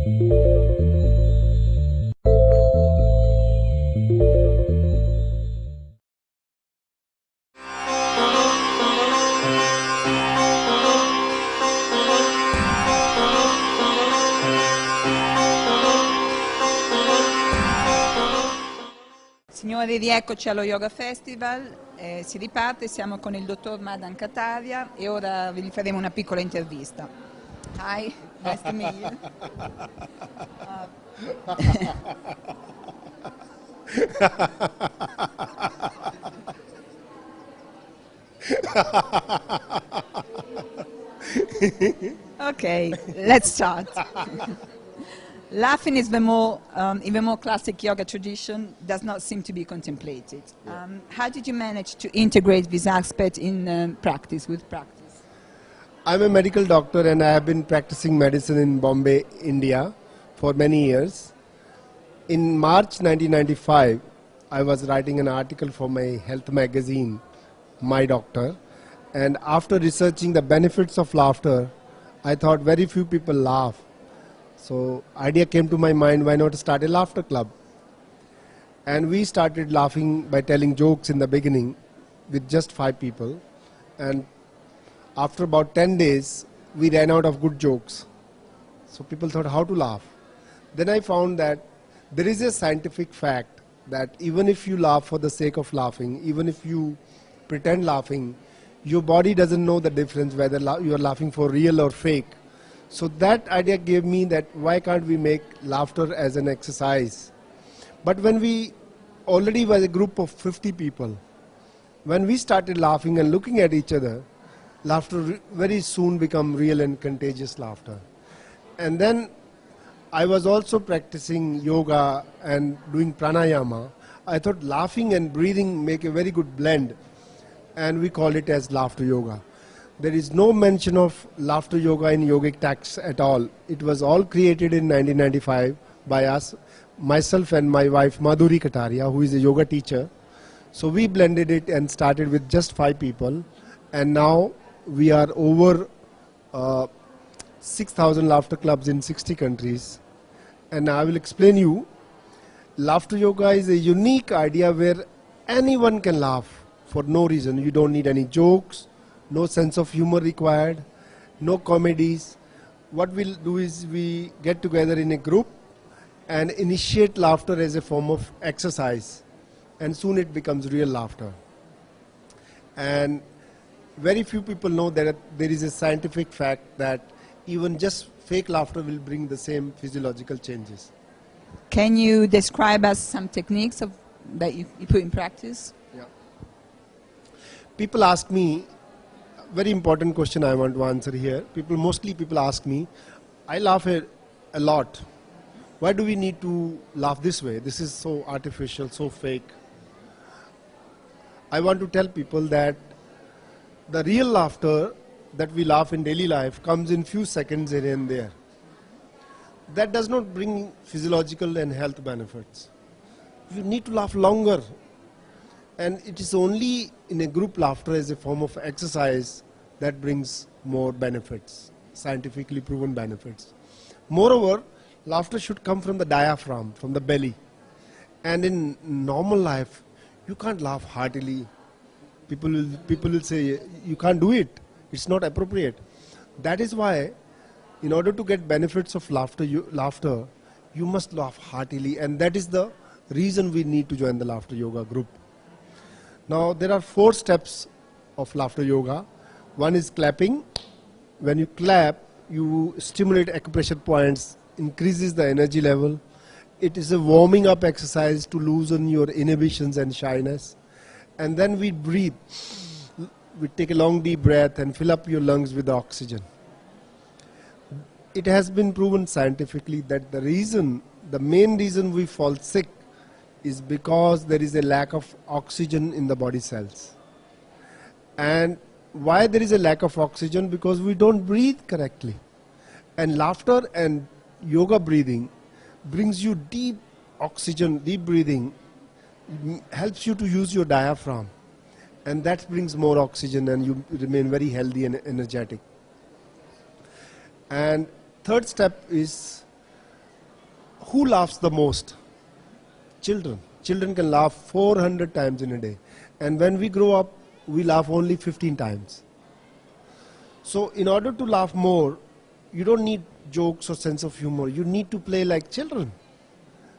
Signori, rieccoci allo Yoga Festival, si riparte, siamo con il dottor Madan Kataria e ora vi faremo una piccola intervista. Hi, nice to meet you. Okay, let's start. Laughing is the more, in the more classic yoga tradition, does not seem to be contemplated. How did you manage to integrate this aspect in practice, with practice? I'm a medical doctor and I have been practicing medicine in Bombay, India for many years. In March 1995, I was writing an article for my health magazine, My Doctor, and after researching the benefits of laughter, I thought very few people laugh. So idea came to my mind, why not start a laughter club? And we started laughing by telling jokes in the beginning with just 5 people. And after about 10 days, we ran out of good jokes. So people thought how to laugh. Then I found that there is a scientific fact that even if you laugh for the sake of laughing, even if you pretend laughing, your body doesn't know the difference whether you are laughing for real or fake. So that idea gave me that why can't we make laughter as an exercise? But when we already were a group of 50 people, when we started laughing and looking at each other, laughter very soon became real and contagious laughter. And then I was also practicing yoga and doing pranayama. I thought laughing and breathing make a very good blend, and we call it as laughter yoga. There is no mention of laughter yoga in yogic texts at all. It was all created in 1995 by us, myself and my wife Madhuri Kataria, who is a yoga teacher. So we blended it and started with just 5 people, and now we are over 6,000 laughter clubs in 60 countries. And I will explain you, laughter yoga is a unique idea where anyone can laugh for no reason. You don't need any jokes, no sense of humor required, no comedies. What we'll do is we get together in a group and initiate laughter as a form of exercise, and soon it becomes real laughter. And very few people know that there is a scientific fact that even just fake laughter will bring the same physiological changes. Can you describe us some techniques that you put in practice? Yeah. People ask me, very important question I want to answer here. Mostly people ask me, I laugh a lot. Why do we need to laugh this way? This is so artificial, so fake. I want to tell people that the real laughter that we laugh in daily life comes in few seconds here and there. That does not bring physiological and health benefits. You need to laugh longer. And it is only in a group laughter as a form of exercise that brings more benefits, scientifically proven benefits. Moreover, laughter should come from the diaphragm, from the belly. And in normal life, you can't laugh heartily. People will say, you can't do it. It's not appropriate. That is why, in order to get benefits of laughter, you must laugh heartily. And that is the reason we need to join the laughter yoga group. Now, there are 4 steps of laughter yoga. One is clapping. When you clap, you stimulate acupressure points, increases the energy level. It is a warming up exercise to loosen your inhibitions and shyness. And then we breathe. We take a long deep breath and fill up your lungs with oxygen. It has been proven scientifically that the main reason we fall sick is because there is a lack of oxygen in the body cells. And why there is a lack of oxygen? Because we don't breathe correctly. And laughter and yoga breathing brings you deep oxygen, deep breathing, helps you to use your diaphragm. And that brings more oxygen and you remain very healthy and energetic. And third step is who laughs the most? Children. Children can laugh 400 times in a day. And when we grow up, we laugh only 15 times. So in order to laugh more, you don't need jokes or sense of humor. You need to play like children.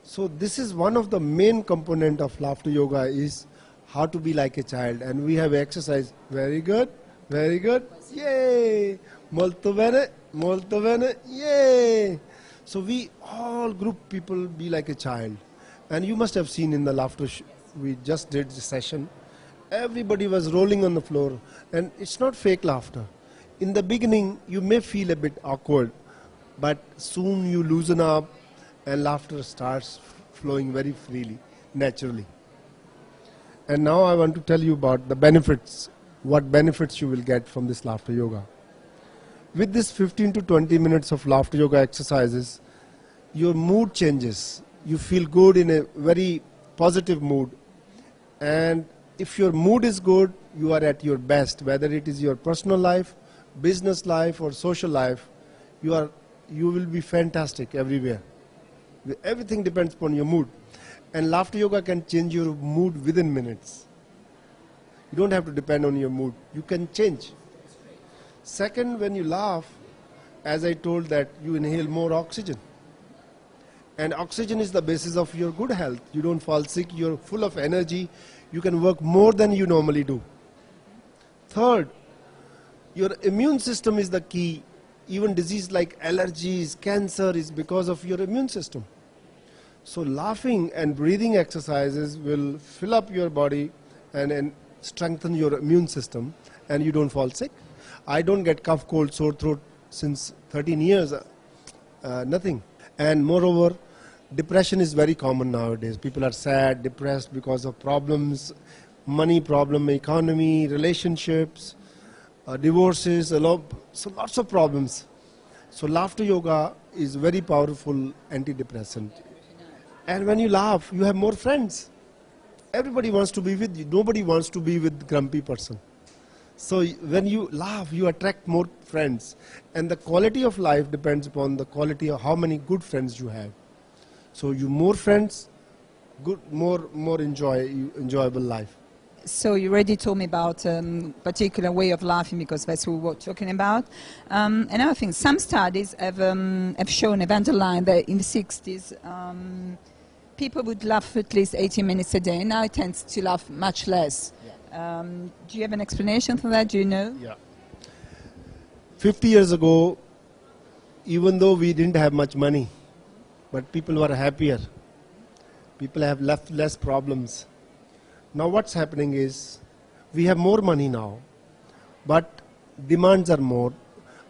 So this is one of the main component of laughter yoga, is how to be like a child. And we have exercise. Very good. Very good. Yay. Molto bene, yay. So we all group people be like a child. And you must have seen in the laughter we just did the session, everybody was rolling on the floor, and it's not fake laughter. In the beginning you may feel a bit awkward, but soon you loosen up and laughter starts flowing very freely, naturally. And now I want to tell you about the benefits, what benefits you will get from this laughter yoga. With this 15 to 20 minutes of laughter yoga exercises, your mood changes. You feel good, in a very positive mood. And if your mood is good, you are at your best, whether it is your personal life, business life or social life, you will be fantastic everywhere. Everything depends upon your mood. And laughter yoga can change your mood within minutes. You don't have to depend on your mood. You can change. Second, when you laugh, as I told, that you inhale more oxygen. And oxygen is the basis of your good health. You don't fall sick, you're full of energy, you can work more than you normally do. Third, your immune system is the key. Even disease like allergies, cancer is because of your immune system. So laughing and breathing exercises will fill up your body and strengthen your immune system, and you don't fall sick. I don't get cough, cold, sore throat since 13 years, nothing. And moreover, depression is very common nowadays. People are sad, depressed because of problems, money problem, economy, relationships, divorces, so lots of problems. So laughter yoga is very powerful antidepressant. And when you laugh, you have more friends. Everybody wants to be with you. Nobody wants to be with grumpy person. So when you laugh, you attract more friends. And the quality of life depends upon the quality of how many good friends you have. So you more friends, good, more enjoyable life. So you already told me about particular way of laughing, because that's what we're talking about. Another thing, some studies have shown, have underlined that in the 60s, people would laugh at least 80 minutes a day. Now it tends to laugh much less. Yeah. Do you have an explanation for that? Do you know? Yeah. 50 years ago, even though we didn't have much money, but people were happier. People have less problems. Now what's happening is, we have more money now, but demands are more.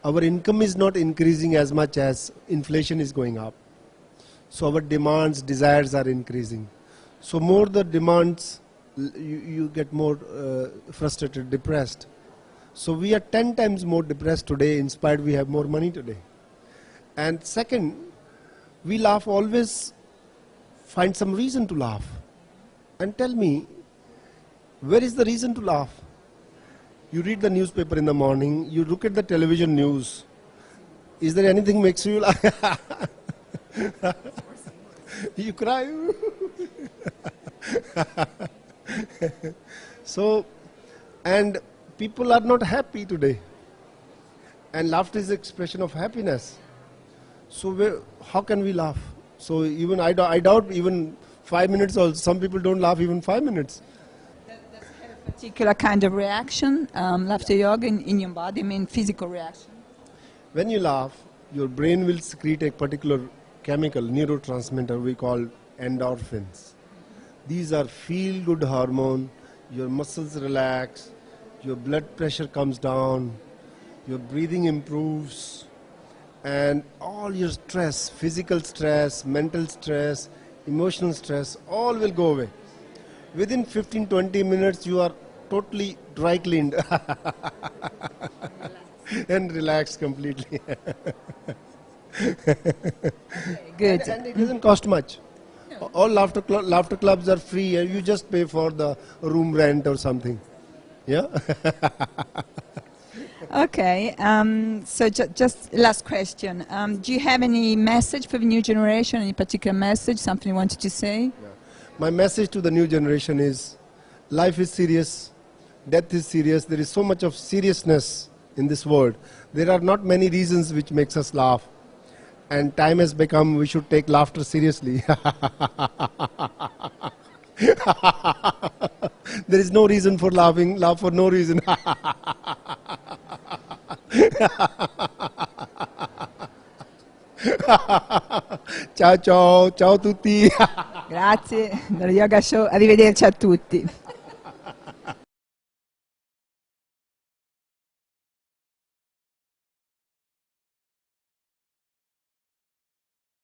Our income is not increasing as much as inflation is going up. So our demands, desires are increasing. So more the demands, you get more frustrated, depressed. So we are 10 times more depressed today, in spite we have more money today. And second, we laugh always, find some reason to laugh. And tell me, where is the reason to laugh? You read the newspaper in the morning, you look at the television news. Is there anything makes you laugh? You cry. So, and people are not happy today. And laughter is an expression of happiness. So how can we laugh? So even I doubt even 5 minutes, or some people don't laugh even 5 minutes. Does it have a particular kind of reaction, laughter yoga, in your body, I mean physical reaction? When you laugh, your brain will secrete a particular chemical, neurotransmitter we call endorphins. These are feel-good hormone, your muscles relax, your blood pressure comes down, your breathing improves, and all your stress, physical stress, mental stress, emotional stress, all will go away. Within 15-20 minutes, you are totally dry cleaned and relaxed completely. Good. And it doesn't cost much. All laughter clubs are free, and you just pay for the room rent or something. Yeah. Okay, so just last question. Do you have any message for the new generation, any particular message, something you wanted to say? My message to the new generation is, life is serious, death is serious, there is so much of seriousness in this world. There are not many reasons which makes us laugh. And time has become, we should take laughter seriously. There is no reason for laughing, laugh for no reason. Ciao ciao, ciao tutti. Grazie, dallo Yoga Show, arrivederci a tutti.